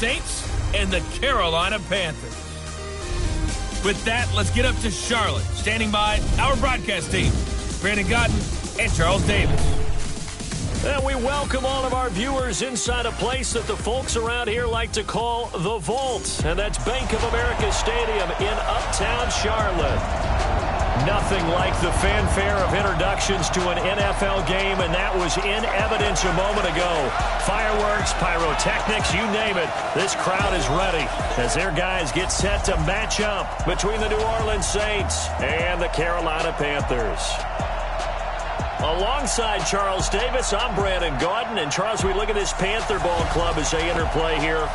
Saints and the Carolina Panthers. With that, let's get up to Charlotte. Standing by, our broadcast team, Brandon Godden and Charles Davis. And we welcome all of our viewers inside a place that the folks around here like to call the Vault. And that's Bank of America Stadium in Uptown Charlotte. Nothing like the fanfare of introductions to an NFL game, and that was in evidence a moment ago. Fireworks, pyrotechnics, you name it. This crowd is ready as their guys get set to match up between the New Orleans Saints and the Carolina Panthers. Alongside Charles Davis, I'm Brandon Gaudin. And, Charles, we look at this Panther ball club as they interplay here.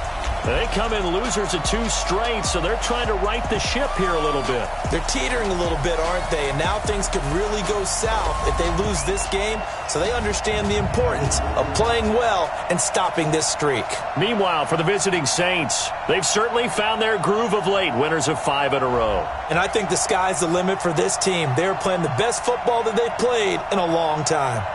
They come in losers of 2 straight, so they're trying to right the ship here a little bit. They're teetering a little bit, aren't they? And now things could really go south if they lose this game, so they understand the importance of playing well and stopping this streak. Meanwhile, for the visiting Saints, they've certainly found their groove of late, winners of 5 in a row. And I think the sky's the limit for this team. They're playing the best football that they've played in a long time.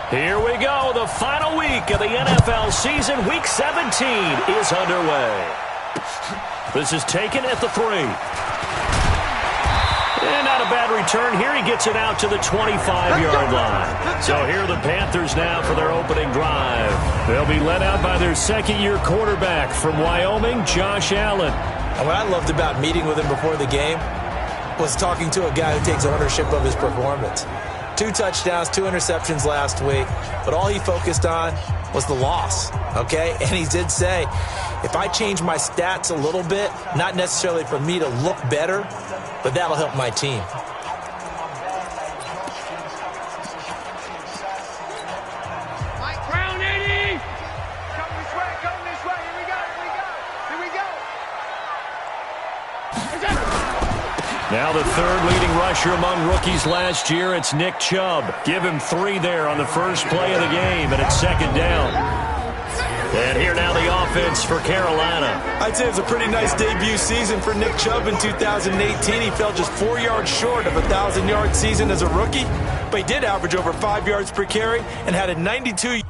Here we go. The final week of the NFL season. Week 17 is underway. This is taken at the 3. And not a bad return here. He gets it out to the 25-yard line. So here are the Panthers now for their opening drive. They'll be led out by their second-year quarterback from Wyoming, Josh Allen. And what I loved about meeting with him before the game was talking to a guy who takes ownership of his performance. 2 touchdowns, 2 interceptions last week, but all he focused on was the loss, okay? And he did say, if I change my stats a little bit, not necessarily for me to look better, but that'll help my team. Now the third leading rusher among rookies last year, it's Nick Chubb. Give him 3 there on the first play of the game, and it's second down. And here now the offense for Carolina. I'd say it was a pretty nice debut season for Nick Chubb in 2018. He fell just 4 yards short of a 1,000-yard season as a rookie, but he did average over 5 yards per carry and had a 92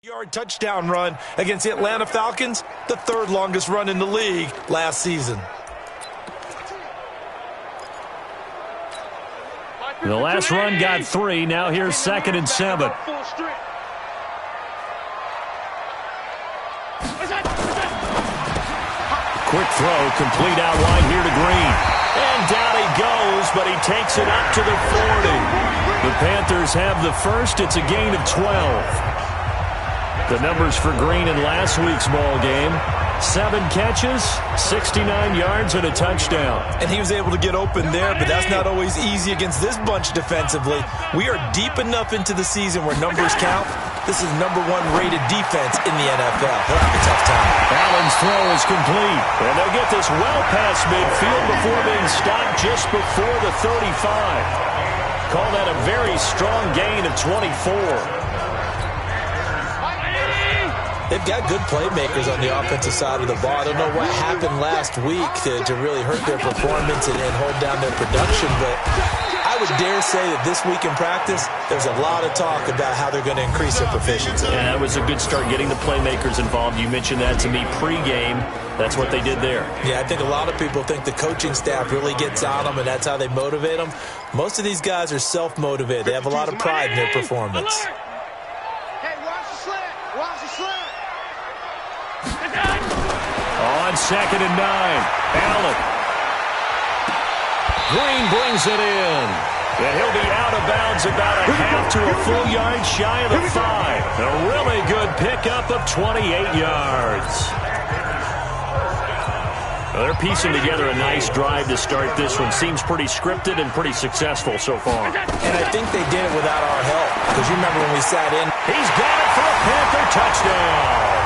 yard touchdown run against the Atlanta Falcons, the 3rd longest run in the league last season. The last run got 3. Now here's 2nd and 7. Quick throw, complete out wide here to Green. And down he goes, but he takes it up to the 40. The Panthers have the first. It's a gain of 12. The numbers for Green in last week's ball game: 7 catches, 69 yards, and a touchdown. And he was able to get open there, but that's not always easy against this bunch defensively. We are deep enough into the season where numbers count. This is #1 rated defense in the NFL. He'll have a tough time. Allen's throw is complete, and they'll get this well past midfield before being stopped just before the 35. Call that a very strong gain of 24. They've got good playmakers on the offensive side of the ball. I don't know what happened last week to really hurt their performance and hold down their production, but I would dare say that this week in practice, there's a lot of talk about how they're going to increase their proficiency. Yeah, that was a good start getting the playmakers involved. You mentioned that to me pregame. That's what they did there. Yeah, I think a lot of people think the coaching staff really gets on them, and that's how they motivate them. Most of these guys are self-motivated. They have a lot of pride in their performance. On 2nd and 9, Allen. Green brings it in. And he'll be out of bounds about a half to a full yard shy of the 5. A really good pickup of 28 yards. Well, they're piecing together a nice drive to start this one. Seems pretty scripted and pretty successful so far. And I think they did it without our help. Because you remember when we sat in. He's got it for a Panther touchdown.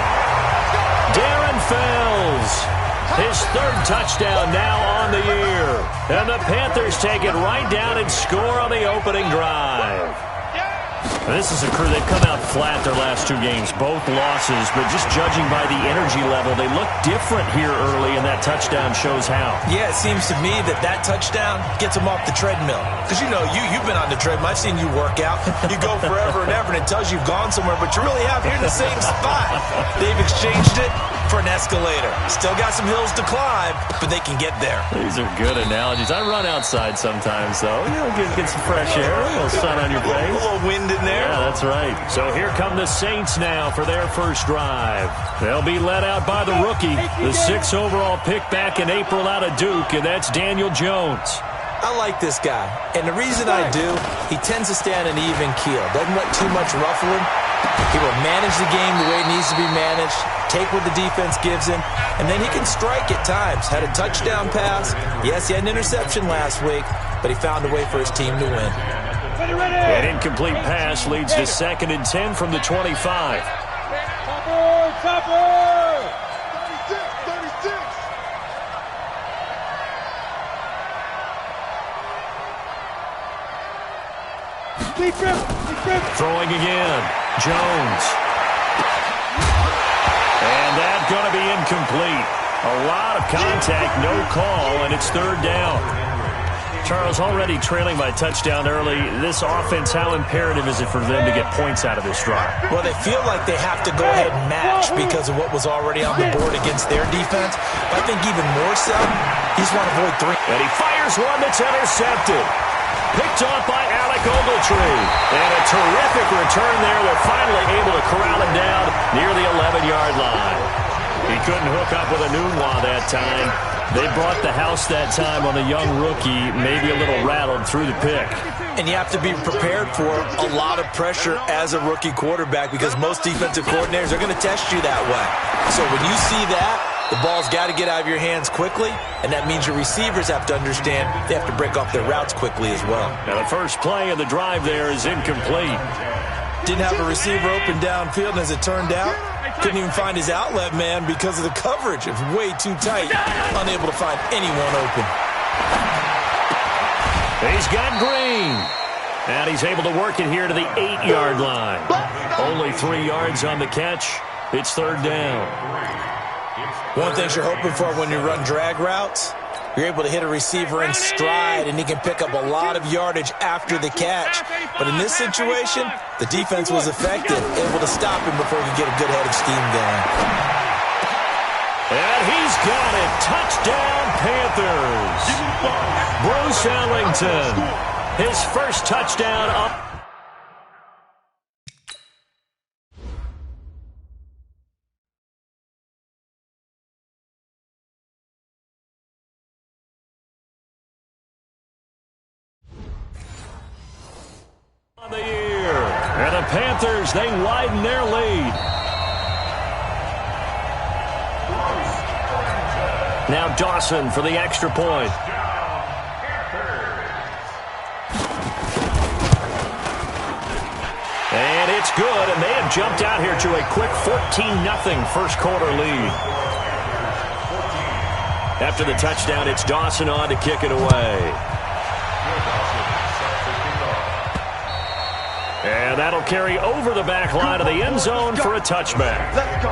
Darren Fells, his 3rd touchdown now on the year. And the Panthers take it right down and score on the opening drive. This is a crew, they've come out flat their last 2 games, both losses, but just judging by the energy level, they look different here early, and that touchdown shows how. Yeah, it seems to me that touchdown gets them off the treadmill. Because, you know, you've been on the treadmill. I've seen you work out. You go forever and ever, and it tells you you've gone somewhere, but you really have. You're in the same spot. They've exchanged it for an escalator. Still got some hills to climb, but they can get there. These are good analogies. I run outside sometimes, though. You know, get some fresh air, a little sun on your face. A little wind in there. Yeah, that's right. So here come the Saints now for their first drive. They'll be led out by the rookie, the 6th overall pick back in April out of Duke, and that's Daniel Jones. I like this guy, and the reason I do, he tends to stay on an even keel. Doesn't let too much ruffle him. He will manage the game the way it needs to be managed, take what the defense gives him, and then he can strike at times. Had a touchdown pass. Yes, he had an interception last week, but he found a way for his team to win. An incomplete pass leads to 2nd and 10 from the 25. Throwing again. Jones. And that's going to be incomplete. A lot of contact, no call, and it's third down. Charles, already trailing by a touchdown early. This offense, how imperative is it for them to get points out of this drive? Well, they feel like they have to go ahead and match because of what was already on the board against their defense. But I think even more so, you just want to avoid three. And he fires one that's intercepted. Picked off by Alec Ogletree. And a terrific return there. They're finally able to corral him down near the 11-yard line. He couldn't hook up with a Nunwa that time. They brought the house that time on the young rookie, maybe a little rattled through the pick. And you have to be prepared for a lot of pressure as a rookie quarterback because most defensive coordinators are going to test you that way. So when you see that, the ball's got to get out of your hands quickly, and that means your receivers have to understand they have to break off their routes quickly as well. Now the first play of the drive there is incomplete. Didn't have a receiver open downfield, and as it turned out, couldn't even find his outlet man because of the coverage. It was way too tight, unable to find anyone open. He's got Green. And he's able to work it here to the 8-yard line. Only 3 yards on the catch. It's third down. One thing you're hoping for when you run drag routes, you're able to hit a receiver in stride, and he can pick up a lot of yardage after the catch. But in this situation, the defense was effective, able to stop him before he could get a good head of steam going. And he's got it. Touchdown, Panthers. Bruce Ellington, his first touchdown up. The year. And the Panthers, they widen their lead. Now Dawson for the extra point. And it's good, and they have jumped out here to a quick 14-0 first quarter lead. After the touchdown, it's Dawson on to kick it away. And that'll carry over the back line of the end zone for a touchback. Let's go.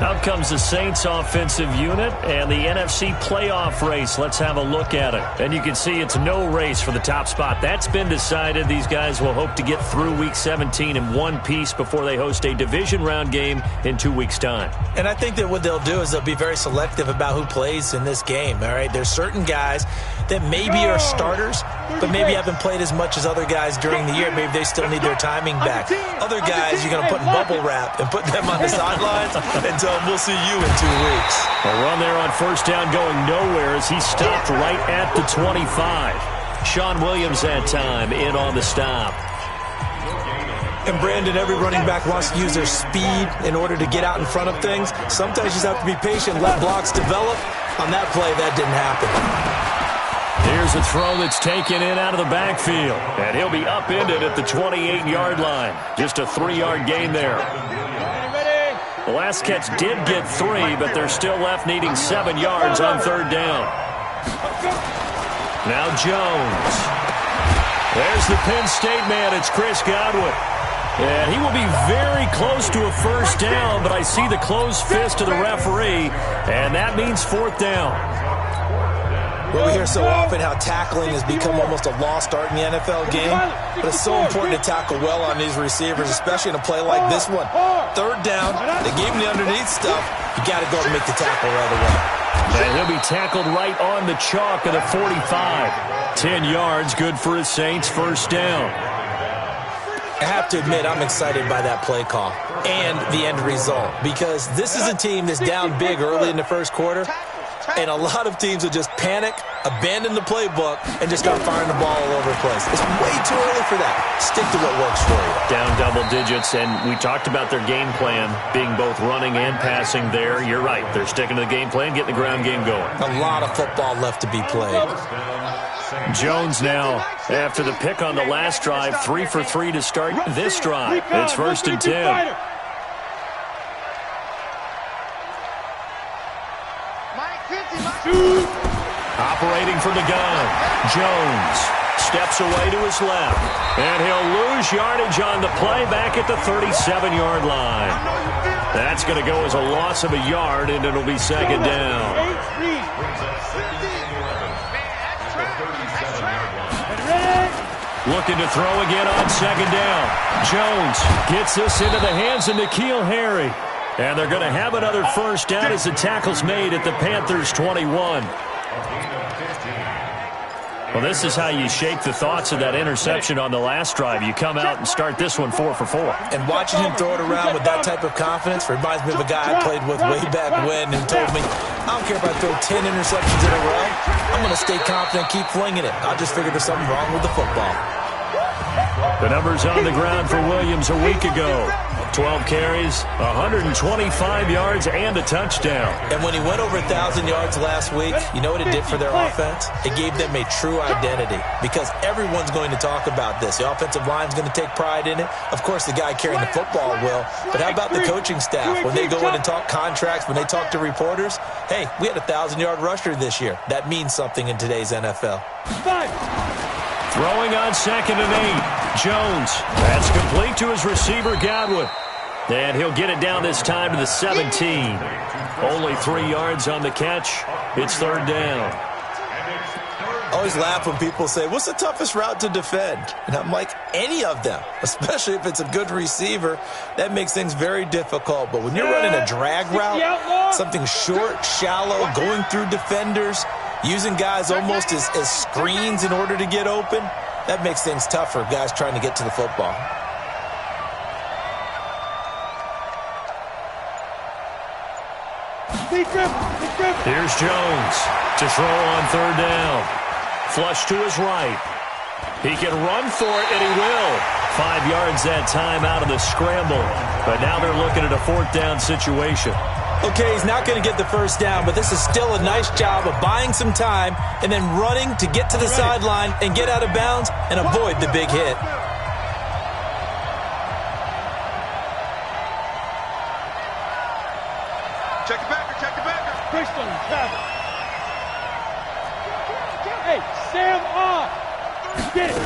Out comes the Saints offensive unit and the NFC playoff race. Let's have a look at it. And you can see it's no race for the top spot. That's been decided. These guys will hope to get through Week 17 in one piece before they host a division round game in 2 weeks' time. And I think that what they'll do is they'll be very selective about who plays in this game, all right? There's certain guys that maybe are starters, but maybe haven't played as much as other guys during the year. Maybe they still need their timing back. Other guys, you're going to put in bubble wrap and put them on the sidelines and tell them we'll see you in 2 weeks. A run there on first down going nowhere as he stopped right at the 25. Sean Williams that time in on the stop. And Brandon, every running back wants to use their speed in order to get out in front of things. Sometimes you just have to be patient, let blocks develop. On that play, that didn't happen. Here's a throw that's taken in out of the backfield. And he'll be upended at the 28-yard line. Just a 3-yard gain there. The last catch did get 3, but they're still left needing 7 yards on third down. Now Jones. There's the Penn State man. It's Chris Godwin. And he will be very close to a first down, but I see the closed fist of the referee, and that means fourth down. Well, we hear so often how tackling has become almost a lost art in the NFL game, but it's so important to tackle well on these receivers, especially in a play like this one. Third down, they gave him the underneath stuff. You got to go and make the tackle right away. And he'll be tackled right on the chalk of the 45. 10 yards, good for his Saints, first down. I have to admit, I'm excited by that play call and the end result because this is a team that's down big early in the first quarter, and a lot of teams will just panic, abandon the playbook, and just start firing the ball all over the place. It's way too early for that. Stick to what works for you. Down double digits, and we talked about their game plan being both running and passing there. You're right. They're sticking to the game plan, getting the ground game going. A lot of football left to be played. Jones now, after the pick on the last drive, 3 for 3 to start this drive. It's first and 10. Separating from the gun, Jones steps away to his left. And he'll lose yardage on the play back at the 37-yard line. That's going to go as a loss of a yard, and it'll be second down. Looking to throw again on second down. Jones gets this into the hands of N'Keal Harry. And they're going to have another first down as the tackle's made at the Panthers' 21. Well, this is how you shake the thoughts of that interception on the last drive. You come out and start this one 4 for 4. And watching him throw it around with that type of confidence reminds me of a guy I played with way back when who told me, I don't care if I throw 10 interceptions in a row. I'm going to stay confident, keep flinging it. I just figured there's something wrong with the football. The numbers on the ground for Williams a week ago. 12 carries, 125 yards, and a touchdown. And when he went over 1,000 yards last week, you know what it did for their offense? It gave them a true identity because everyone's going to talk about this. The offensive line's going to take pride in it. Of course, the guy carrying the football will. But how about the coaching staff? When they go in and talk contracts, when they talk to reporters, hey, we had a 1,000-yard rusher this year. That means something in today's NFL. Throwing on 2nd and 8. Jones. That's complete to his receiver, Godwin. And he'll get it down this time to the 17. Only 3 yards on the catch. It's third down. I always laugh when people say, what's the toughest route to defend? And I'm like, any of them, especially if it's a good receiver. That makes things very difficult. But when you're running a drag route, something short, shallow, going through defenders, using guys almost as screens in order to get open, that makes things tougher, guys trying to get to the football. Here's Jones to throw on third down. Flush to his right. He can run for it, and he will. 5 yards that time out of the scramble. But now they're looking at a fourth down situation. Okay, he's not going to get the first down, but this is still a nice job of buying some time and then running to get to the sideline and get out of bounds and avoid the big hit. Check it back, check it back. Hey, Sam off. Get it.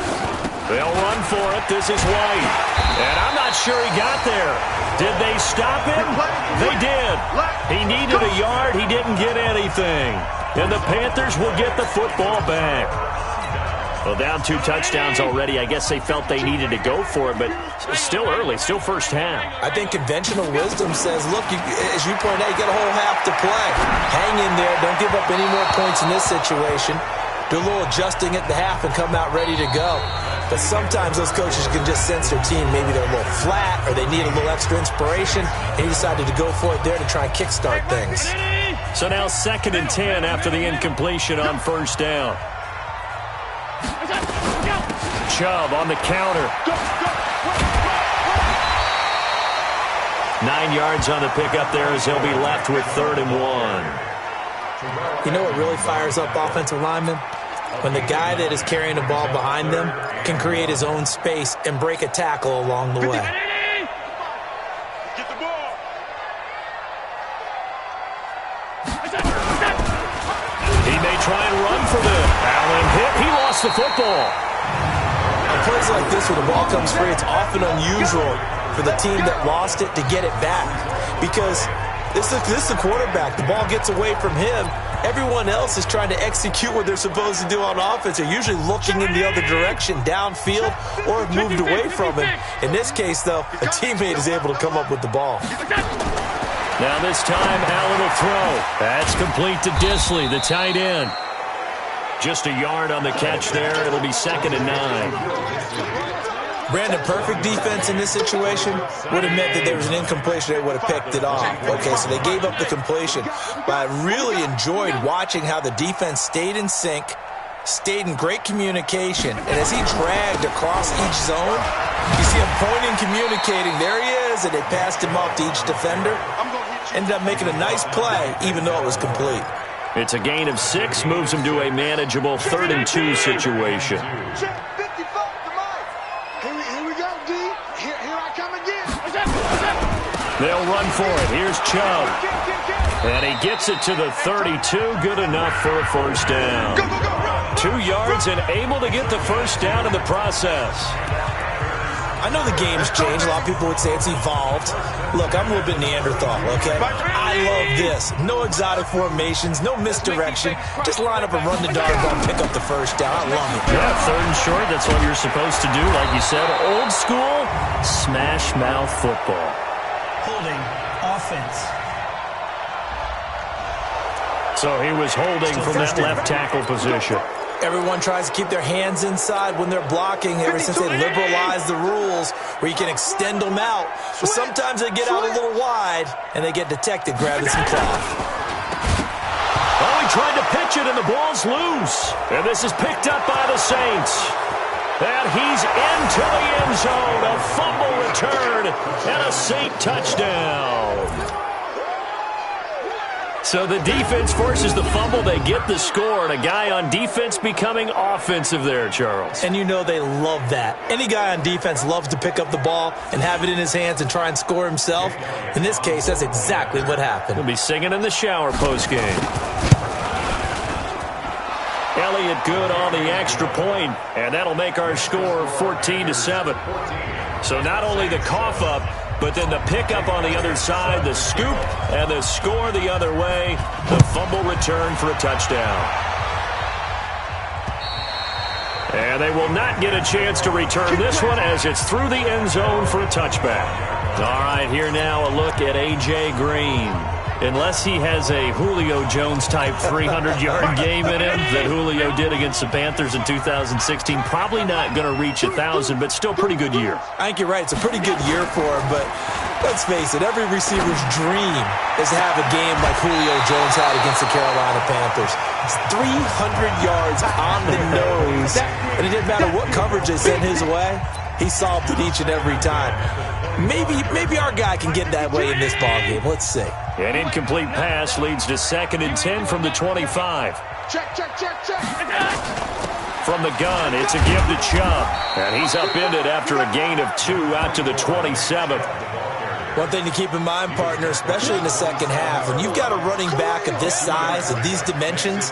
They'll run for it. This is White. And I'm not sure he got there. Did they stop him? They did. He needed a yard. He didn't get anything. And the Panthers will get the football back. Well, down 2 touchdowns already. I guess they felt they needed to go for it, but it's still early, still first half. I think conventional wisdom says, look, as you point out, you got a whole half to play. Hang in there. Don't give up any more points in this situation. Do a little adjusting at the half and come out ready to go. But sometimes those coaches can just sense their team. Maybe they're a little flat or they need a little extra inspiration. And he decided to go for it there to try and kickstart things. So now 2nd and 10 after the incompletion on first down. Chubb on the counter. 9 yards on the pickup there as he'll be left with 3rd and 1. You know what really fires up offensive linemen? When the guy that is carrying the ball behind them can create his own space and break a tackle along the way. Get the ball. He may try and run for this. Allen hit. He lost the football. On plays like this where the ball comes free, it's often unusual for the team that lost it to get it back. Because this is the quarterback. The ball gets away from him. Everyone else is trying to execute what they're supposed to do on offense. They're usually looking in the other direction, downfield, or have moved away from him. In this case, though, a teammate is able to come up with the ball. Now this time, Allen will throw. That's complete to Disley, the tight end. Just a yard on the catch there. It'll be 2nd and 9. Brandon, perfect defense in this situation would have meant that there was an incompletion. They would have picked it off. Okay, so they gave up the completion. But I really enjoyed watching how the defense stayed in sync, stayed in great communication. And as he dragged across each zone, you see him pointing, communicating. There he is, and they passed him off to each defender. Ended up making a nice play, even though it was complete. It's a gain of 6, moves him to a manageable 3rd and 2 situation. They'll run for it. Here's Chubb. And he gets it to the 32. Good enough for a first down. 2 yards and able to get the first down in the process. I know the game's changed. A lot of people would say it's evolved. Look, I'm a little bit Neanderthal, okay? I love this. No exotic formations, no misdirection. Just line up and run the darn ball and pick up the first down. I love it. Yeah, 3rd and short. That's what you're supposed to do. Like you said, old school smash mouth football. Holding offense. So he was holding from that left tackle position. Everyone tries to keep their hands inside when they're blocking ever since they liberalized the rules where you can extend them out. But sometimes they get out a little wide and they get detected grabbing some cloth. Oh, he tried to pitch it and the ball's loose. And this is picked up by the Saints. And he's into the end zone. A fumble return and a Saint touchdown. So the defense forces the fumble. They get the score, and a guy on defense becoming offensive there, Charles. And you know they love that. Any guy on defense loves to pick up the ball and have it in his hands and try and score himself. In this case, that's exactly what happened. He'll be singing in the shower postgame. Elliott good on the extra point, and that'll make our score 14-7. So not only the cough up, but then the pickup on the other side, the scoop, and the score the other way. The fumble return for a touchdown. And they will not get a chance to return this one as it's through the end zone for a touchback. All right, here now a look at A.J. Green. Unless he has a Julio Jones-type 300-yard game in him that Julio did against the Panthers in 2016, probably not going to reach 1,000, but still pretty good year. I think you're right. It's a pretty good year for him, but let's face it, every receiver's dream is to have a game like Julio Jones had against the Carolina Panthers. It's 300 yards on the nose, and it didn't matter what coverage they sent his way. He solved it each and every time. Maybe our guy can get that way in this ballgame. Let's see. An incomplete pass leads to 2nd and 10 from the 25. Check. From the gun, it's a give to Chubb. And he's upended after a gain of 2 out to the 27th. One thing to keep in mind, partner, especially in the second half, when you've got a running back of this size and these dimensions,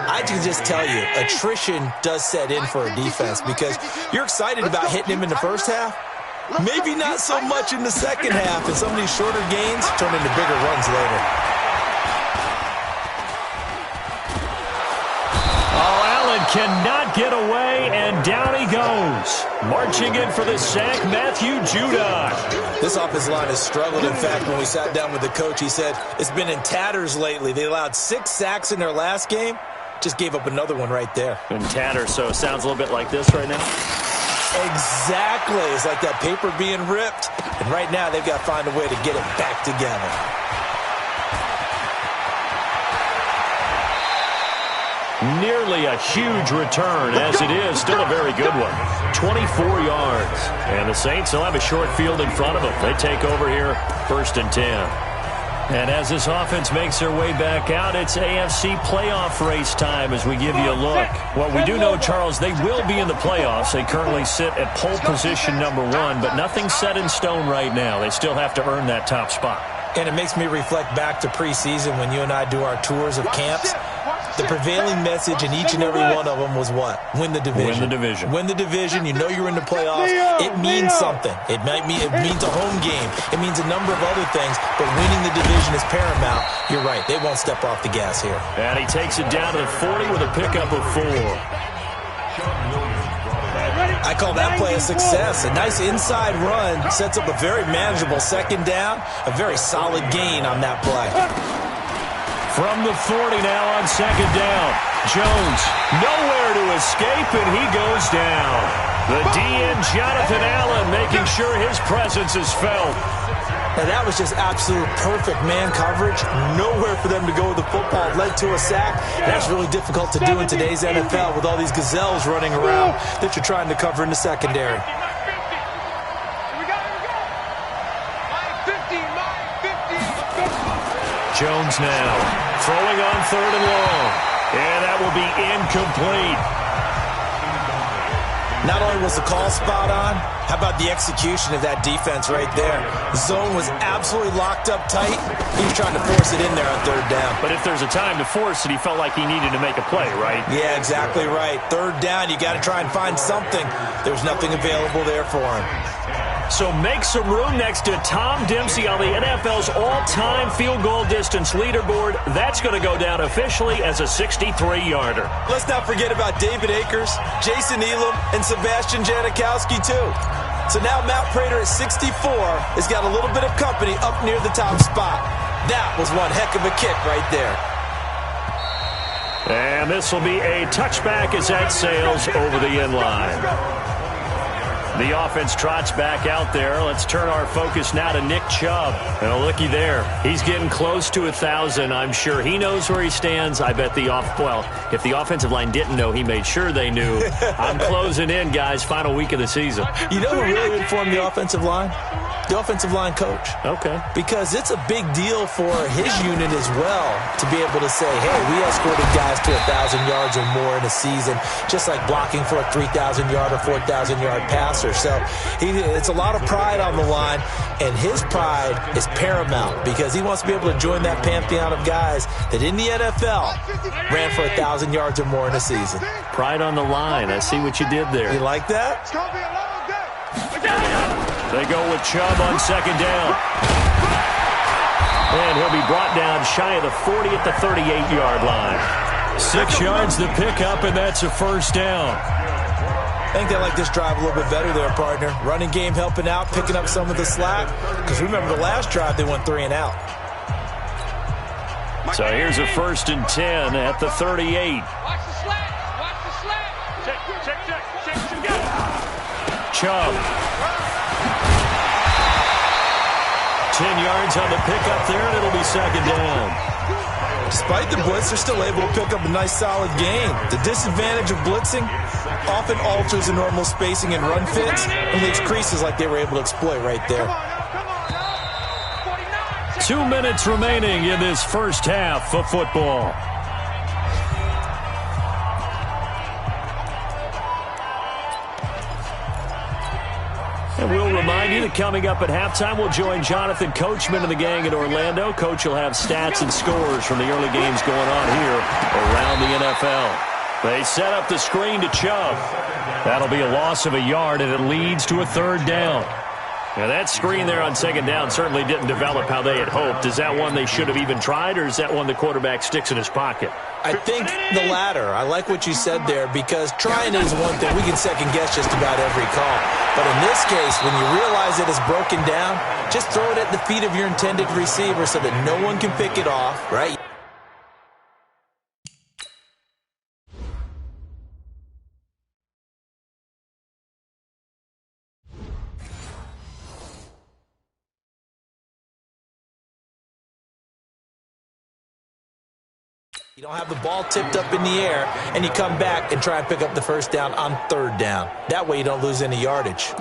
I can just tell you, attrition does set in for a defense because you're excited about hitting him in the first half. Maybe not so much in the second half, and some of these shorter gains turn into bigger runs later. Oh, Allen cannot get away, and down he goes. Marching in for the sack, Matthew Judon. This offensive line has struggled. In fact, when we sat down with the coach, he said it's been in tatters lately. They allowed 6 sacks in their last game. Just gave up another one right there. In tatters, so it sounds a little bit like this right now. Exactly. It's like that paper being ripped. And right now, they've got to find a way to get it back together. Nearly a huge return, as it is. Still a very good one. 24 yards. And the Saints will have a short field in front of them. They take over here, 1st and 10. And as this offense makes their way back out, it's AFC playoff race time as we give you a look. Well, we do know, Charles, they will be in the playoffs. They currently sit at pole position number 1, but nothing's set in stone right now. They still have to earn that top spot. And it makes me reflect back to preseason when you and I do our tours of camps. The prevailing message in each and every one of them was what? Win the division. Win the division. Win the division. You know you're in the playoffs. It means something. It means a home game. It means a number of other things, but winning the division is paramount. You're right. They won't step off the gas here. And he takes it down to the 40 with a pickup of 4. I call that play a success. A nice inside run sets up a very manageable second down. A very solid gain on that play. From the 40 now on 2nd down. Jones nowhere to escape, and he goes down. The DN, Jonathan Allen, making sure his presence is felt. Now that was just absolute perfect man coverage. Nowhere for them to go with the football. Led to a sack. That's really difficult to do in today's NFL with all these gazelles running around that you're trying to cover in the secondary. Jones now throwing on 3rd and long. And that will be incomplete. Not only was the call spot on, how about the execution of that defense right there? The zone was absolutely locked up tight. He was trying to force it in there on third down. But if there's a time to force it, he felt like he needed to make a play, right? Yeah, exactly right. Third down, you got to try and find something. There's nothing available there for him. So make some room next to Tom Dempsey on the NFL's all-time field goal distance leaderboard. That's going to go down officially as a 63-yarder. Let's not forget about David Akers, Jason Elam, and Sebastian Janikowski, too. So now Matt Prater at 64 has got a little bit of company up near the top spot. That was one heck of a kick right there. And this will be a touchback as that sails over the end line. The offense trots back out there. Let's turn our focus now to Nick Chubb. And looky there. He's getting close to 1,000. I'm sure he knows where he stands. I bet if the offensive line didn't know, he made sure they knew. I'm closing in, guys. Final week of the season. You know who really informed the offensive line? The offensive line coach. Okay. Because it's a big deal for his unit as well to be able to say, hey, we escorted guys to 1,000 yards or more in a season, just like blocking for a 3,000-yard or 4,000-yard passer. So it's a lot of pride on the line, and his pride is paramount because he wants to be able to join that pantheon of guys that in the NFL ran for 1,000 yards or more in a season. Pride on the line. I see what you did there. You like that? It's going to be a long day. They go with Chubb on second down. And he'll be brought down shy of the 40 at the 38-yard line. 6 yards the pickup, and that's a first down. I think they like this drive a little bit better there, partner. Running game helping out, picking up some of the slack. Because remember, the last drive, they went 3 and out. So here's a 1st and 10 at the 38. Watch the slack. Watch the slack. Check. Chubb. 10 yards on the pickup there, and it'll be second down. Despite the blitz, they're still able to pick up a nice, solid gain. The disadvantage of blitzing often alters the normal spacing and run fits and leaves creases like they were able to exploit right there. 2 minutes remaining in this first half of football. And we'll remind you that coming up at halftime, we'll join Jonathan Coachman and the gang in Orlando. Coach will have stats and scores from the early games going on here around the NFL. They set up the screen to Chubb. That'll be a loss of a yard, and it leads to a third down. Now, that screen there on second down certainly didn't develop how they had hoped. Is that one they should have even tried, or is that one the quarterback sticks in his pocket? I think the latter. I like what you said there because trying is one thing. We can second-guess just about every call. But in this case, when you realize that it's broken down, just throw it at the feet of your intended receiver so that no one can pick it off, right? You don't have the ball tipped up in the air, and you come back and try and pick up the first down on third down. That way you don't lose any yardage.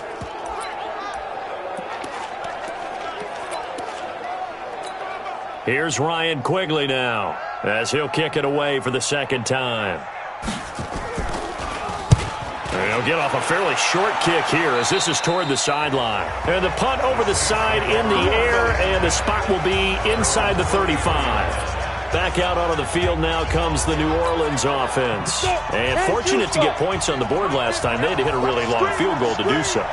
Here's Ryan Quigley now as he'll kick it away for the second time. And he'll get off a fairly short kick here as this is toward the sideline. And the punt over the side in the air, and the spot will be inside the 35. Back out onto the field now comes the New Orleans offense. And fortunate to get points on the board last time. They had to hit a really long field goal to do so.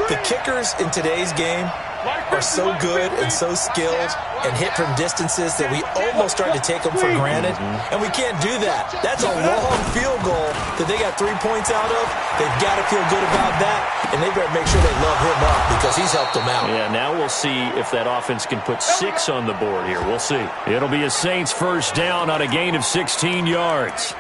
The kickers in today's game are so good and so skilled and hit from distances that we almost start to take them for granted. And we can't do that. That's a long field goal that they got 3 points out of. They've got to feel good about that, and they better make sure they love him up because he's helped them out. Yeah, now we'll see if that offense can put 6 on the board here. We'll see. It'll be a Saints first down on a gain of 16 yards.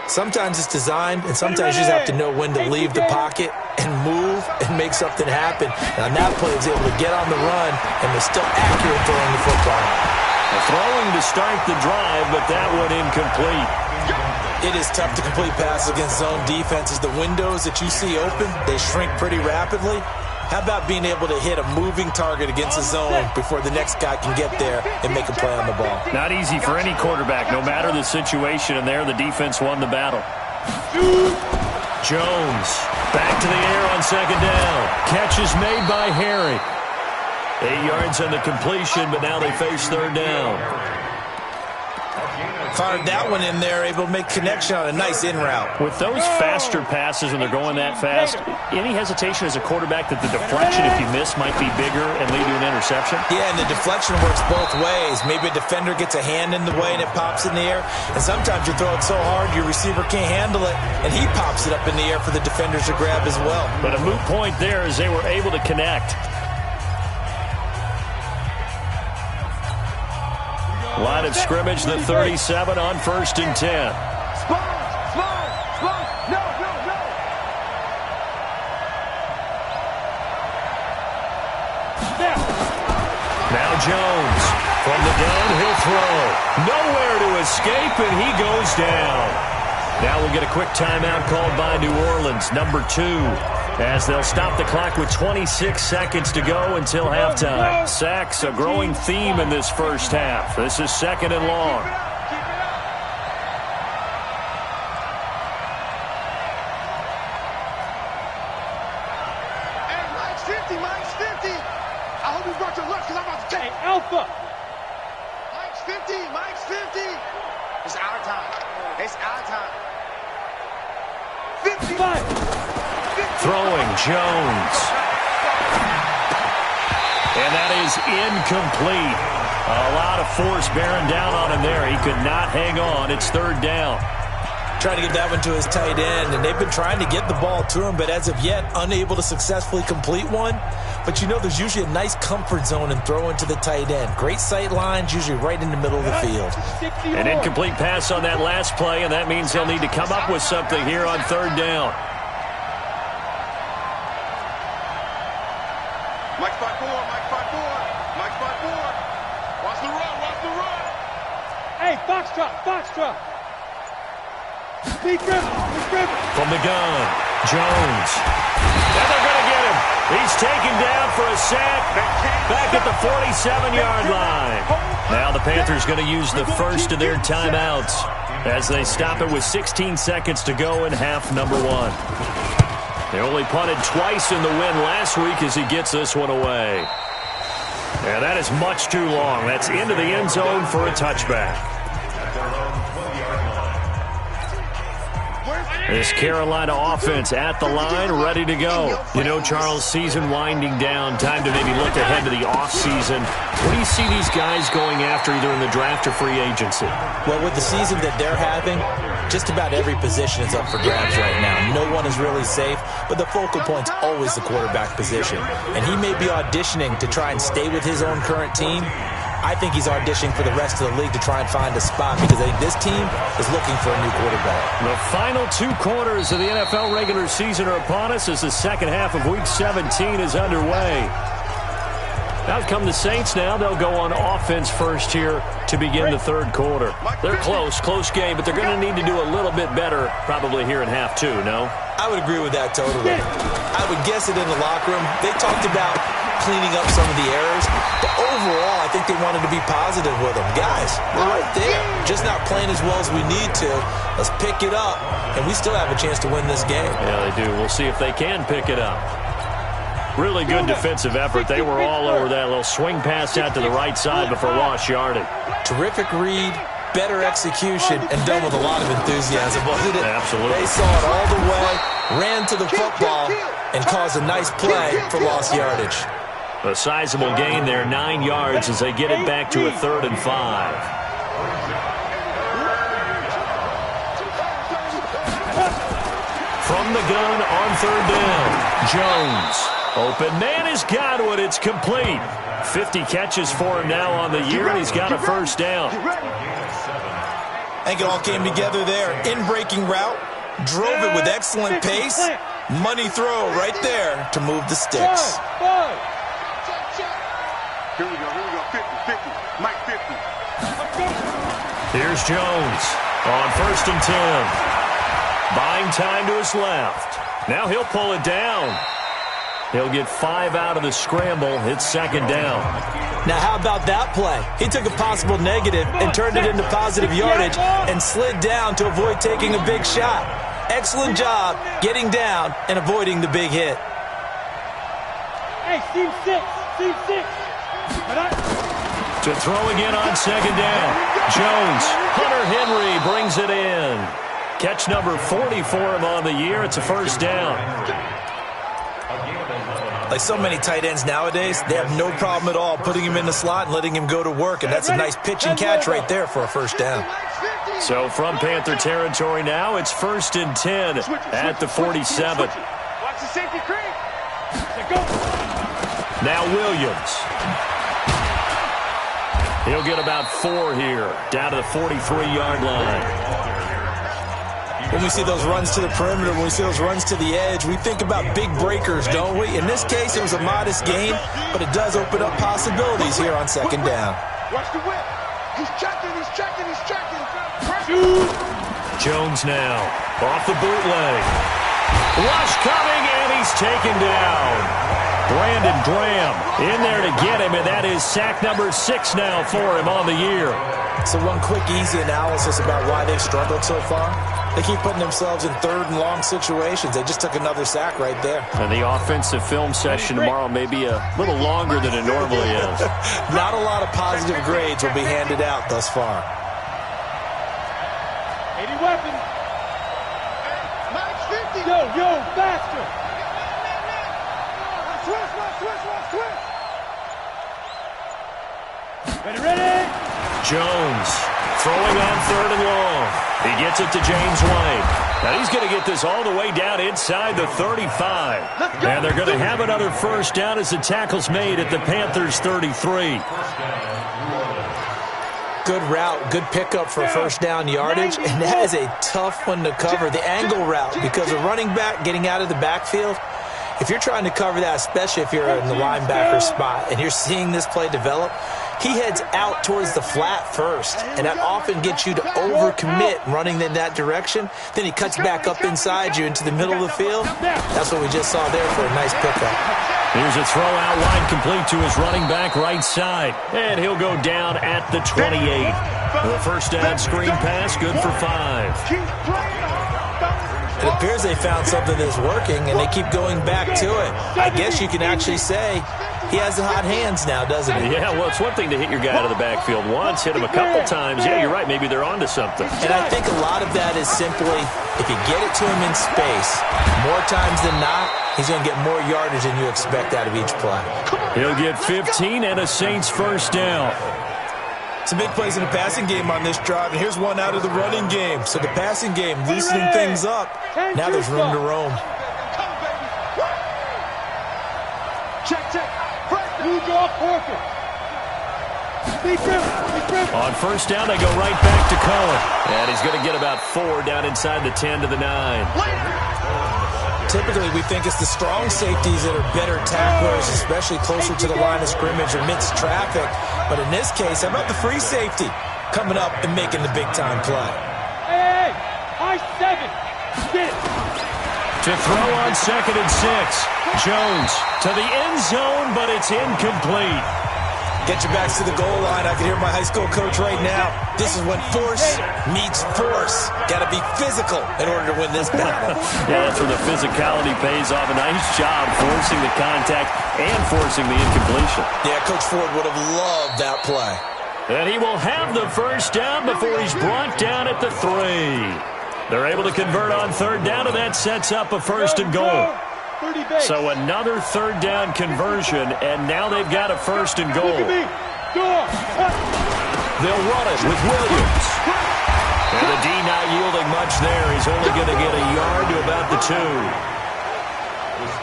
Sometimes it's designed, and sometimes you just have to know when to leave the pocket and move and make something happen. And on that play, he was able to get on the run and was still accurate throwing the football. Throwing to start the drive, but that one incomplete. It is tough to complete passes against zone defenses. The windows that you see open, they shrink pretty rapidly. How about being able to hit a moving target against a zone before the next guy can get there and make a play on the ball? Not easy for any quarterback, no matter the situation, and there the defense won the battle. Jones back to the air on second down. Catch is made by Harry. 8 yards on the completion, but now they face third down. Fired that one in there, able to make connection on a nice in route. With those faster passes when they're going that fast, any hesitation as a quarterback that the deflection, if you miss, might be bigger and lead to an interception? Yeah, and the deflection works both ways. Maybe a defender gets a hand in the way and it pops in the air. And sometimes you throw it so hard your receiver can't handle it, and he pops it up in the air for the defenders to grab as well. But a moot point there as they were able to connect. Line of scrimmage, the 37 on 1st and 10. Small, no. Now Jones from the gun, he'll throw. Nowhere to escape, and he goes down. Now we'll get a quick timeout called by New Orleans, number 2. As they'll stop the clock with 26 seconds to go until halftime. Sacks, a growing theme in this first half. This is 2nd and long. Hey, Mike's 50. I hope you brought your lunch because I'm about to take Alpha. Mike's 50. It's our time. 55. Throwing Jones. And that is incomplete. A lot of force bearing down on him there. He could not hang on. It's 3rd down. Trying to get that one to his tight end, and they've been trying to get the ball to him, but as of yet, unable to successfully complete one. But you know there's usually a nice comfort zone in throwing to the tight end. Great sight lines, usually right in the middle of the field. An incomplete pass on that last play, and that means they'll need to come up with something here on 3rd down. Mike's 5-4. Watch the run. Hey, Foxtrot. Speed dribble. From the gun, Jones. And they're going to get him. He's taken down for a sack back at the 47-yard line. Now the Panthers going to use the first of their timeouts as they stop it with 16 seconds to go in half number 1. They only punted twice in the win last week as he gets this one away. And that is much too long. That's into the end zone for a touchback. This Carolina offense at the line, ready to go. You know, Charles, season winding down, time to maybe look ahead to the offseason. What do you see these guys going after either in the draft or free agency? Well, with the season that they're having, just about every position is up for grabs right now. No one is really safe, but the focal point's always the quarterback position. And he may be auditioning to try and stay with his own current team. I think he's auditioning for the rest of the league to try and find a spot because I think this team is looking for a new quarterback. The final 2 quarters of the NFL regular season are upon us as the second half of Week 17 is underway. Out come the Saints now. They'll go on offense first here to begin the 3rd quarter. They're close game, but they're going to need to do a little bit better probably here in half 2, no? I would agree with that totally. I would guess it in the locker room. They talked about cleaning up some of the errors, but overall, I think they wanted to be positive with them. Guys, we're right there. Just not playing as well as we need to. Let's pick it up, and we still have a chance to win this game. Yeah, they do. We'll see if they can pick it up. Really good defensive effort. They were all over that little swing pass out to the right side before lost yardage. Terrific read, better execution, and done with a lot of enthusiasm, wasn't it? Absolutely. They saw it all the way, ran to the football, and caused a nice play for lost yardage. A sizable gain there, 9 yards as they get it back to a 3rd and 5. From the gun on 3rd down, Jones. Open man has got it. It's complete. 50 catches for him now on the year, and he's got a 1st down. I think it all came together there. In-breaking route, drove it with excellent pace. Money throw right there to move the sticks. Here we go. 50. Mike 50. Here's Jones on 1st and 10. Buying time to his left. Now he'll pull it down. He'll get 5 out of the scramble. It's 2nd down. Now how about that play? He took a possible negative and turned it into positive yardage and slid down to avoid taking a big shot. excellent job getting down and avoiding the big hit. Hey, team 6. To throw again on second down. Jones. Hunter Henry brings it in. Catch number 40 for him on the year. It's a first down. Like so many tight ends nowadays, they have no problem at all putting him in the slot and letting him go to work, and that's a nice pitch and catch right there for a first down. So from Panther territory now, it's 1st and 10 at the 47. Watch the safety creep. Now Williams. He'll get about 4 here, down to the 43-yard line. When we see those runs to the perimeter, when we see those runs to the edge, we think about big breakers, don't we? In this case, it was a modest gain, but it does open up possibilities here on second down. Watch the whip. He's checking. Jones now, off the bootleg. Rush coming, and he's taken down. Brandon Graham in there to get him, and that is sack number 6 now for him on the year. So one quick, easy analysis about why they've struggled so far. They keep putting themselves in 3rd and long situations. They just took another sack right there. And the offensive film session tomorrow may be a little longer than it normally is. Not a lot of positive grades will be handed out thus far. 80 weapons. Max 50. Yo, faster. Switch. Ready. Jones throwing on 3rd and long. He gets it to James White. Now he's going to get this all the way down inside the 35. And they're going to have another first down as the tackle's made at the Panthers' 33. Good route, good pickup for first down yardage, and that is a tough one to cover, the angle route, because a running back getting out of the backfield, if you're trying to cover that, especially if you're in the linebacker spot and you're seeing this play develop, he heads out towards the flat first, and that often gets you to overcommit running in that direction. Then he cuts back up inside you into the middle of the field. That's what we just saw there for a nice pickup. Here's a throw out wide complete to his running back right side, and he'll go down at the 28. The first down screen pass, good for 5. It appears they found something that's working, and they keep going back to it. I guess you can actually say he has the hot hands now, doesn't he? Yeah, well, it's one thing to hit your guy out of the backfield once, hit him a couple times. Yeah, you're right. Maybe they're onto something. And I think a lot of that is simply if you get it to him in space, more times than not, he's going to get more yardage than you expect out of each play. He'll get 15 and a Saints first down. Some big plays in the passing game on this drive, and here's one out of the running game. So the passing game loosening things up. Now there's room to roam. Check. On first down, they go right back to Cohen. And he's going to get about 4 down inside the 10 to the 9. Typically, we think it's the strong safeties that are better tacklers, especially closer to the line of scrimmage or amidst traffic. But in this case, how about the free safety coming up and making the big-time play? Hey, high 7. Get it. To throw on 2nd and 6. Jones to the end zone, but it's incomplete. Get your backs to the goal line. I can hear my high school coach right now. This is when force meets force. Got to be physical in order to win this battle. Yeah, that's where the physicality pays off. A nice job forcing the contact and forcing the incompletion. Yeah, Coach Ford would have loved that play. And he will have the first down before he's brought down at the 3. They're able to convert on 3rd down, and that sets up a 1st and goal. So another 3rd down conversion, and now they've got a 1st and goal. They'll run it with Williams. And the D not yielding much there. He's only going to get a yard to about the 2.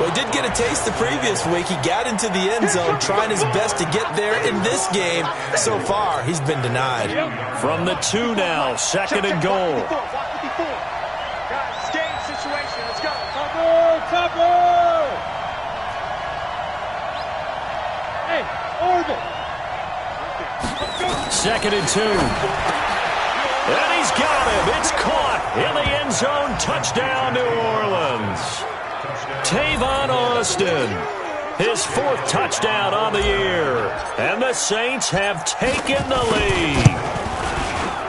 Well, he did get a taste the previous week. He got into the end zone, trying his best to get there in this game. So far, he's been denied. From the 2 now, 2nd and goal. Guys, game situation. Let's go. Topper! Hey, orbit. 2nd and 2. And he's got him. It's caught in the end zone. Touchdown, New Orleans. Tavon Austin, his 4th touchdown on the year. And the Saints have taken the lead.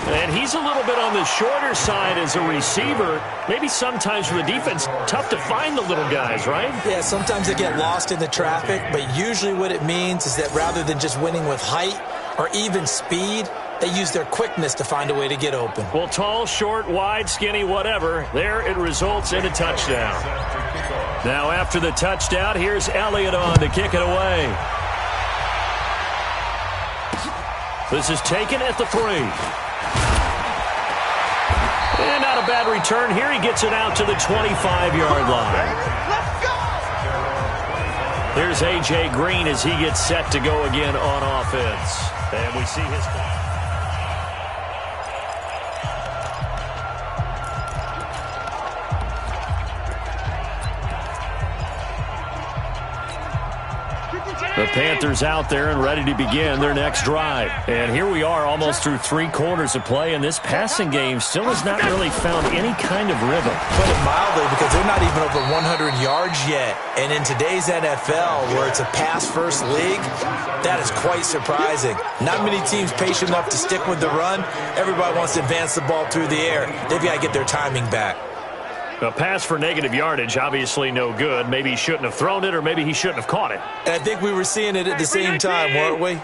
And he's a little bit on the shorter side as a receiver. Maybe sometimes for the defense, tough to find the little guys, right? Yeah, sometimes they get lost in the traffic, but usually what it means is that rather than just winning with height or even speed, they use their quickness to find a way to get open. Well, tall, short, wide, skinny, whatever, there it results in a touchdown. Now after the touchdown, here's Elliott on to kick it away. This is taken at the 3. And not a bad return here. He gets it out to the 25-yard line. There's A.J. Green as he gets set to go again on offense. And we see his... The Panthers out there and ready to begin their next drive. And here we are almost through 3 quarters of play, and this passing game still has not really found any kind of rhythm. Put it mildly, because they're not even over 100 yards yet. And in today's NFL, where it's a pass-first league, that is quite surprising. Not many teams patient enough to stick with the run. Everybody wants to advance the ball through the air. They've got to get their timing back. A pass for negative yardage, obviously no good. Maybe he shouldn't have thrown it, or maybe he shouldn't have caught it. And I think we were seeing it at the same time, weren't we?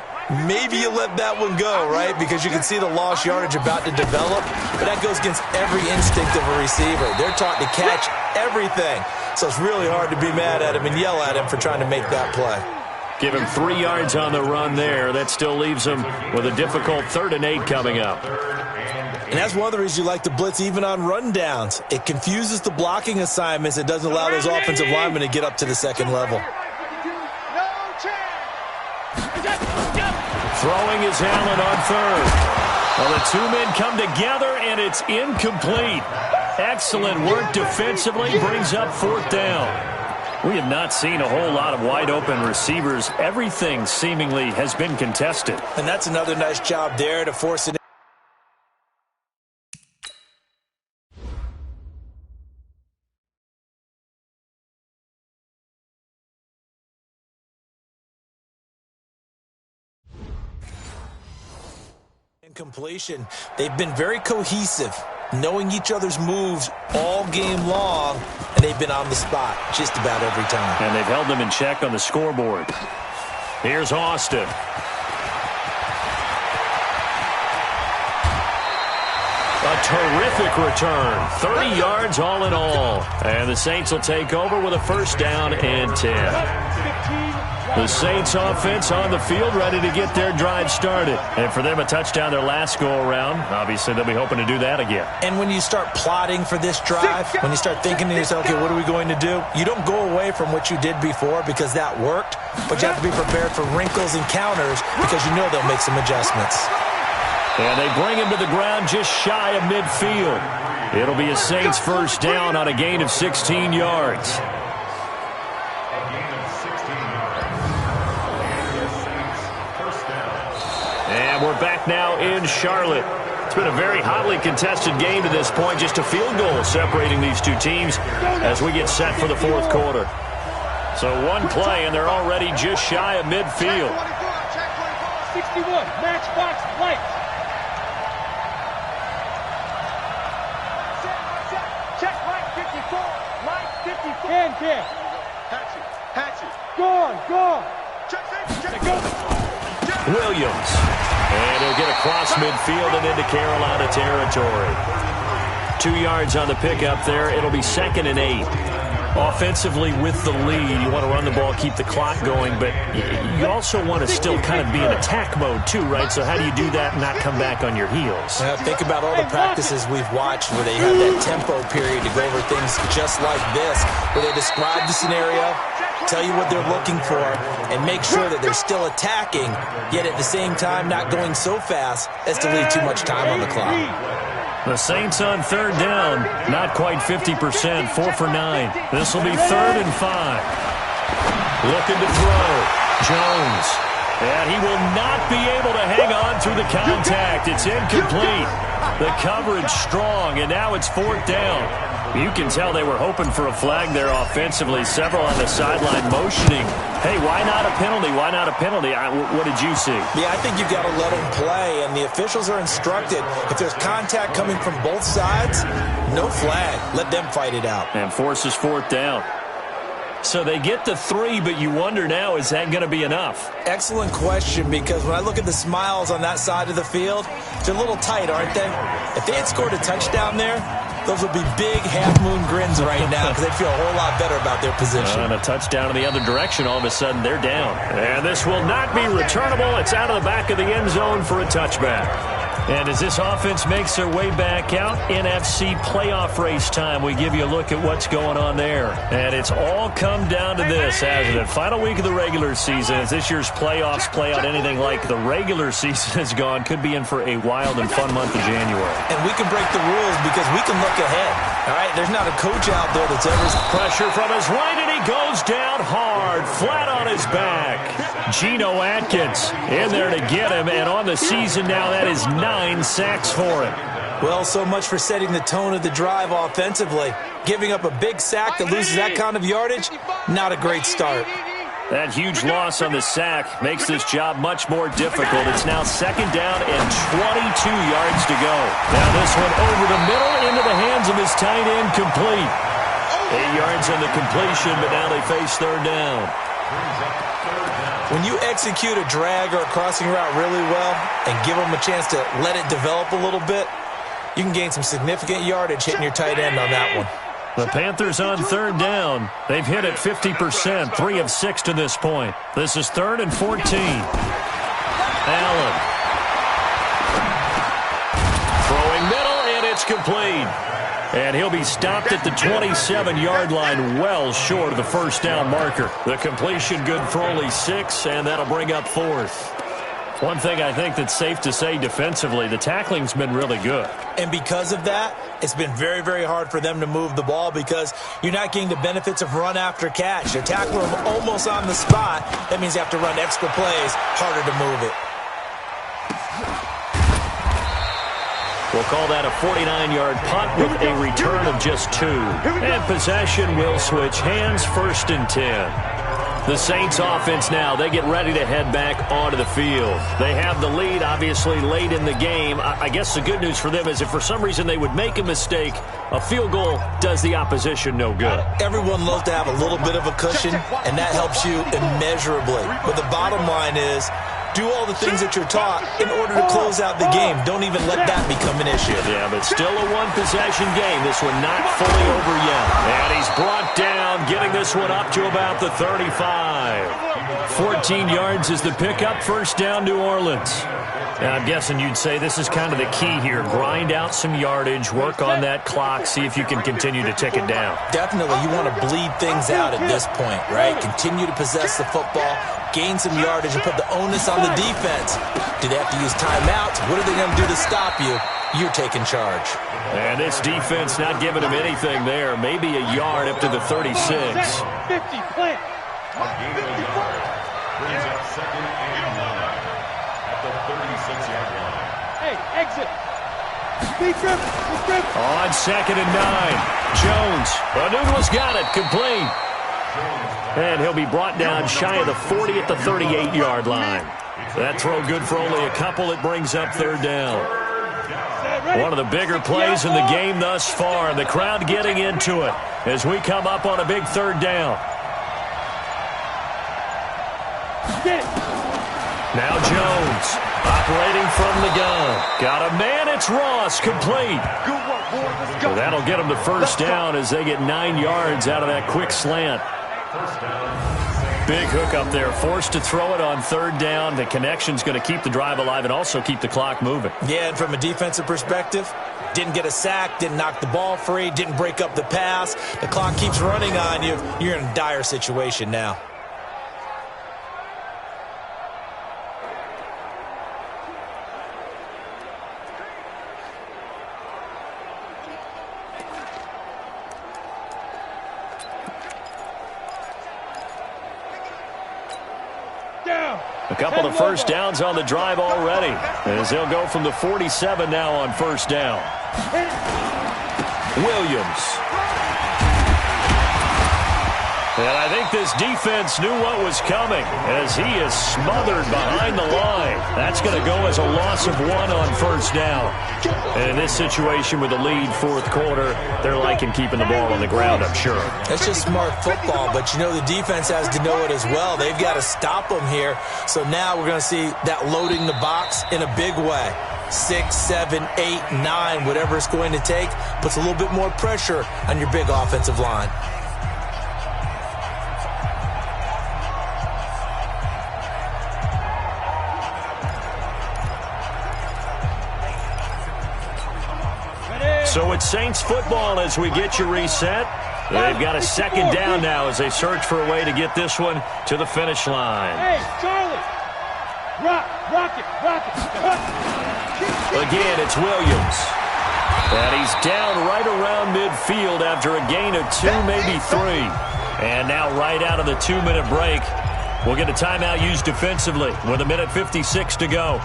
Maybe you let that one go, right? Because you can see the lost yardage about to develop. But that goes against every instinct of a receiver. They're taught to catch everything. So it's really hard to be mad at him and yell at him for trying to make that play. Give him 3 yards on the run there. That still leaves him with a difficult 3rd and 8 coming up. And that's one of the reasons you like to blitz even on rundowns. It confuses the blocking assignments. It doesn't allow those offensive linemen to get up to the second level. Throwing is Allen on 3rd. Well, the 2 men come together, and it's incomplete. Excellent work defensively, brings up 4th down. We have not seen a whole lot of wide-open receivers. Everything seemingly has been contested. And that's another nice job there to force it. Completion. They've been very cohesive, knowing each other's moves all game long, and they've been on the spot just about every time. And they've held them in check on the scoreboard. Here's Austin. A terrific return. 30 yards all in all. And the Saints will take over with a 1st down and 10. The Saints offense on the field, ready to get their drive started. And for them, a touchdown their last go-around. Obviously, they'll be hoping to do that again. And when you start plotting for this drive, when you start thinking to yourself, okay, what are we going to do? You don't go away from what you did before because that worked, but you have to be prepared for wrinkles and counters because you know they'll make some adjustments. And they bring him to the ground just shy of midfield. It'll be a Saints 1st down on a gain of 16 yards. And we're back now in Charlotte. It's been a very hotly contested game to this point. Just a field goal separating these two teams as we get set for the 4th quarter. So 1 play, and they're already just shy of midfield. 61, matchbox light. Check light 54, light 54. Can. Hatchet. Gone. Check go. Williams. And he'll get across midfield and into Carolina territory. 2 yards on the pickup there. It'll be 2nd and 8. Offensively with the lead, you want to run the ball, keep the clock going, but you also want to still kind of be in attack mode too, right? So how do you do that and not come back on your heels? Think about all the practices we've watched where they have that tempo period to go over things just like this, where they describe the scenario, tell you what they're looking for, and make sure that they're still attacking, yet at the same time not going so fast as to leave too much time on the clock. The Saints on 3rd down, not quite 50%, 4 for 9. This will be 3rd and 5. Looking to throw. Jones. And he will not be able to hang on through the contact. It's incomplete. The coverage strong, and now it's 4th down. You can tell they were hoping for a flag there offensively. Several on the sideline motioning. Hey, why not a penalty? Why not a penalty? What did you see? Yeah, I think you've got to let them play, and the officials are instructed. If there's contact coming from both sides, no flag. Let them fight it out. And forces fourth down. So they get the 3, but you wonder now, is that going to be enough? Excellent question, because when I look at the smiles on that side of the field, they're a little tight, aren't they? If they had scored a touchdown there, those would be big half-moon grins right now because they'd feel a whole lot better about their position. And a touchdown in the other direction, all of a sudden they're down. And this will not be returnable. It's out of the back of the end zone for a touchback. And as this offense makes their way back out, NFC playoff race time, we give you a look at what's going on there. And it's all come down to this, hasn't it? Final week of the regular season, as this year's playoffs play out anything like the regular season has gone, could be in for a wild and fun month of January. And we can break the rules because we can look ahead. All right, there's not a coach out there that's ever... Pressure from his right, and he goes down hard, flat on his back. Geno Atkins in there to get him, and on the season now, that is 9 sacks for him. Well, so much for setting the tone of the drive offensively. Giving up a big sack that loses that kind of yardage, not a great start. That huge loss on the sack makes this job much more difficult. It's now second down and 22 yards to go. Now this one over the middle into the hands of his tight end, complete. 8 yards on the completion, but now they face third down. When you execute a drag or a crossing route really well and give them a chance to let it develop a little bit, you can gain some significant yardage hitting your tight end on that one. The Panthers on third down. They've hit it 50%, 3 of 6 to this point. This is 3rd and 14. Allen. Throwing middle, and it's complete. And he'll be stopped at the 27-yard line, well short of the first down marker. The completion good for only 6, and that'll bring up 4th. One thing I think that's safe to say defensively, the tackling's been really good. And because of that, it's been very, very hard for them to move the ball because you're not getting the benefits of run after catch. They're tackling them almost on the spot. That means you have to run extra plays, harder to move it. We'll call that a 49-yard punt with a return of just 2. And possession will switch hands, 1st and 10. The Saints offense now, they get ready to head back onto the field. They have the lead, obviously, late in the game. I guess the good news for them is if for some reason they would make a mistake, a field goal does the opposition no good. Everyone loves to have a little bit of a cushion, and that helps you immeasurably. But the bottom line is, do all the things that you're taught in order to close out the game. Don't even let that become an issue. Yeah, but still a one-possession game. This one not fully over yet. And he's brought down, getting this one up to about the 35. 14 yards is the pickup. First down, New Orleans. And I'm guessing you'd say this is kind of the key here. Grind out some yardage, work on that clock, see if you can continue to tick it down. Definitely, you want to bleed things out at this point, right? Continue to possess the football, gain some yardage, and put the onus on the defense. Do they have to use timeouts? What are they going to do to stop you? You're taking charge. And this defense not giving him anything there. Maybe a yard up to the 36. 50, plant. Brings up second and 9 at the 36-yard line. Hey, exit. On 2nd and 9. Jones. Anuno's got it. Complete. And he'll be brought down shy of the 40 at the 38-yard line. That throw good for only a couple. It brings up third down. One of the bigger plays in the game thus far. The crowd getting into it as we come up on a big third down. Now Jones operating from the gun. Got a man. It's Ross. Complete. So that'll get them to first down as they get 9 yards out of that quick slant. Big hook up there. Forced to throw it on third down. The connection's going to keep the drive alive and also keep the clock moving. Yeah, and from a defensive perspective, didn't get a sack, didn't knock the ball free, didn't break up the pass. The clock keeps running on you. You're in a dire situation now. A couple of first downs on the drive already, as they'll go from the 47 now on first down. Williams And I think this defense knew what was coming as he is smothered behind the line. That's going to go as a loss of 1 on first down. And in this situation with the lead fourth quarter, they're liking keeping the ball on the ground, I'm sure. That's just smart football, but you know the defense has to know it as well. They've got to stop them here. So now we're going to see that loading the box in a big way. 6, 7, 8, 9, whatever it's going to take, puts a little bit more pressure on your big offensive line. So it's Saints football as we get you reset. They've got a second down now as they search for a way to get this one to the finish line. Hey, Charlie! Rock it! Again, it's Williams. And he's down right around midfield after a gain of 2, maybe 3. And now right out of the 2-minute break, we'll get a timeout used defensively with 1:56 to go.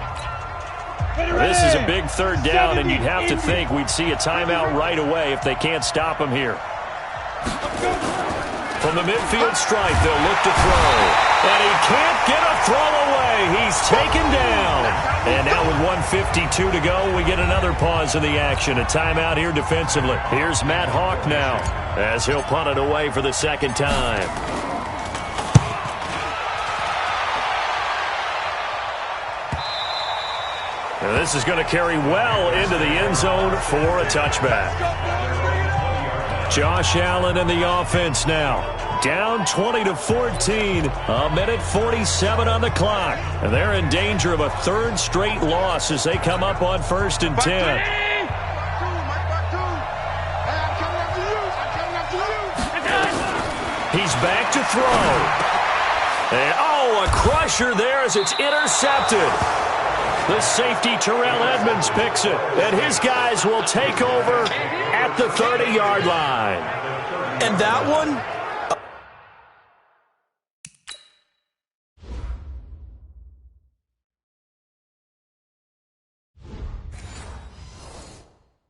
This is a big third down, and you'd have to think we'd see a timeout right away if they can't stop him here. From the midfield stripe, they'll look to throw. And he can't get a throw away. He's taken down. And now with 1:52 to go, we get another pause in the action. A timeout here defensively. Here's Matt Hawk now as he'll punt it away for the second time. And this is going to carry well into the end zone for a touchback. Josh Allen in the offense now. Down 20-14. 1:47 on the clock. And they're in danger of a third straight loss as they come up on 1st and 10. He's back to throw. And, a crusher there as it's intercepted. The safety, Terrell Edmonds, picks it. And his guys will take over at the 30-yard line. And that one...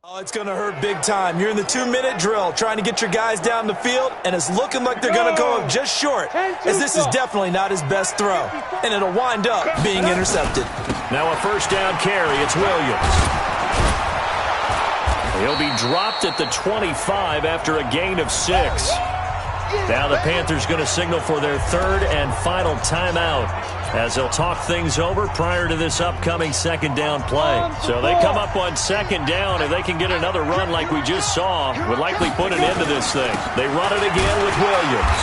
Oh, it's going to hurt big time. You're in the 2-minute drill trying to get your guys down the field, and it's looking like they're going to go up just short, as this is definitely not his best throw, and it'll wind up being intercepted. Now a first down carry. It's Williams. He'll be dropped at the 25 after a gain of 6. Now the Panthers going to signal for their third and final timeout as they'll talk things over prior to this upcoming second down play. So they come up on second down. If they can get another run like we just saw, would likely put an end to this thing. They run it again with Williams.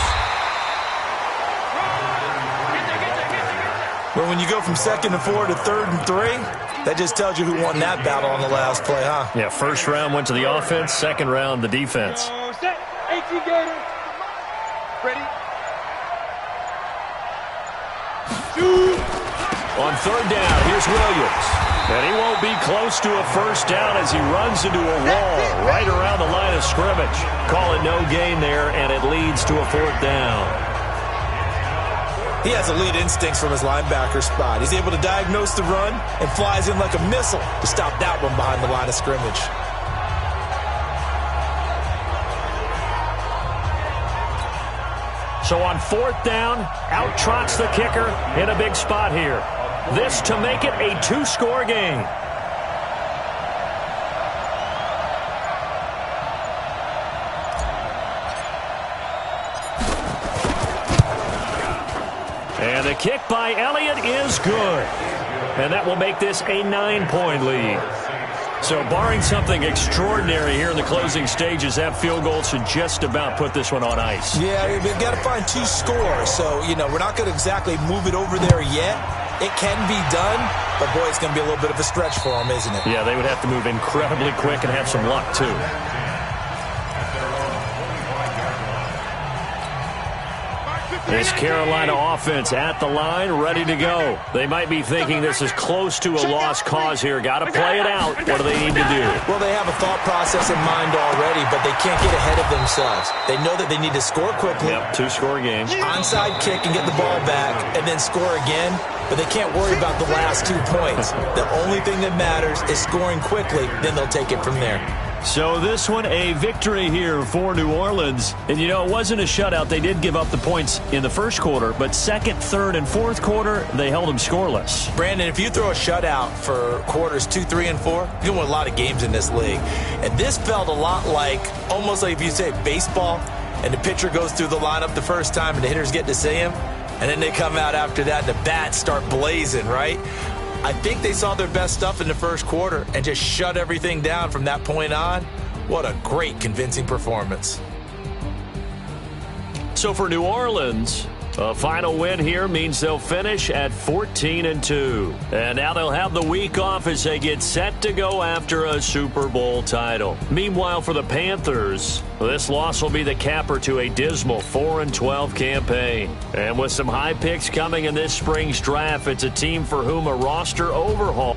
But when you go from 2nd and 4 to 3rd and 3, that just tells you who won that battle on the last play, huh? Yeah, first round went to the offense, second round the defense. Set. 18 Gators. Ready? On third down, here's Williams. And he won't be close to a first down as he runs into a wall right around the line of scrimmage. Call it no gain there, and it leads to a 4th down. He has elite instincts from his linebacker spot. He's able to diagnose the run and flies in like a missile to stop that one behind the line of scrimmage. So on 4th down, out trots the kicker in a big spot here. This to make it a 2-score game. And the kick by Elliott is good. And that will make this a 9-point lead. So barring something extraordinary here in the closing stages, that field goal should just about put this one on ice. Yeah, we've got to find 2 scores. So, we're not going to exactly move it over there yet. It can be done, but, boy, it's going to be a little bit of a stretch for them, isn't it? Yeah, they would have to move incredibly quick and have some luck, too. This Carolina offense at the line, ready to go. They might be thinking this is close to a lost cause here. Got to play it out. What do they need to do? Well, they have a thought process in mind already, but they can't get ahead of themselves. They know that they need to score quickly. Yep, 2-score game. Onside kick and get the ball back, and then score again. But they can't worry about the last 2 points. The only thing that matters is scoring quickly. Then they'll take it from there. So this one, a victory here for New Orleans. And, you know, it wasn't a shutout. They did give up the points in the first quarter, but second, third, and fourth quarter, they held them scoreless. Brandon, if you throw a shutout for quarters 2, 3, and 4, you can win a lot of games in this league. And this felt a lot like, almost like if you say baseball, and the pitcher goes through the lineup the first time and the hitters get to see him, and then they come out after that and the bats start blazing, right? I think they saw their best stuff in the first quarter and just shut everything down from that point on. What a great, convincing performance. So for New Orleans, a final win here means they'll finish at 14-2. And now they'll have the week off as they get set to go after a Super Bowl title. Meanwhile, for the Panthers, this loss will be the capper to a dismal 4-12 campaign. And with some high picks coming in this spring's draft, it's a team for whom a roster overhaul